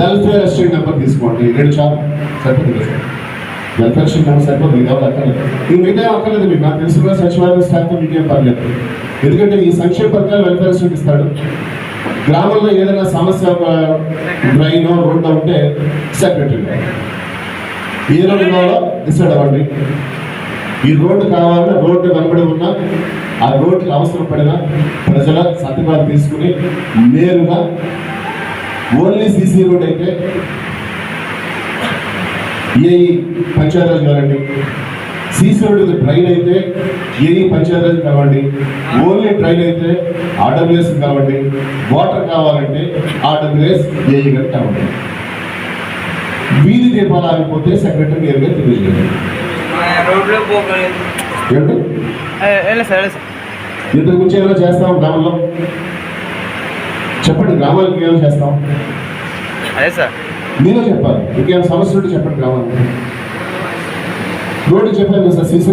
Welfare assistant number తీసుకోండి, 2 చాలు సరిపోతుంది సార్. వెల్ఫేర్ అసిస్టెంట్ నెంబర్ సరిపోతుంది, మీకు ఎవరు అక్కర్లేదు. ఇంక మిగతా అక్కర్లేదు మీకు, నాకు తెలుసుకున్న సచివాలయం స్టాఫ్తో మీకేం పర్లేదు. ఎందుకంటే ఈ సంక్షేమ పథకాలు వెల్ఫేర్ అసిస్టెంట్ ఇస్తాడు. గ్రామంలో ఏదైనా సమస్య, డ్రైన్ రోడ్డు ఉంటే సెక్రటరీ ఏ రోడ్డు కావాలో డిసైడ్ అవ్వండి. ఈ రోడ్డు కావాలని రోడ్డు వెంబడి ఉన్న ఆ రోడ్డుకి అవసరం పడిన ప్రజల సంతకాలు తీసుకుని నేరుగా ఓన్లీ సీసీ రోడ్ అయితే ఏఈ పంచాయతీరాజ్ కావండి, సీసీ రోడ్ డ్రైన్ అయితే ఏఈ పంచాయతీరాజ్ కావండి, ఓన్లీ డ్రైన్ అయితే ఆర్డబ్ల్యూఎస్ కావండి, వాటర్ కావాలంటే ఆర్డబ్ల్యూఎస్ ఏఈ గారు కావండి. వీధి దీపాలు ఆగిపోతే సెక్రటరీ నేరుగా తెలియజేయండి. ఇంతకు ముందు ఏమైనా చేస్తాం గ్రామంలో? చెప్పండి, గ్రామాలకు ఏమైనా చేస్తాం? అదే సార్ మీరే చెప్పాలి. ఇంకేమైనా సమస్య ఉంటే చెప్పండి. గ్రామానికి రోడ్డు చెప్పాను సార్, సీసీ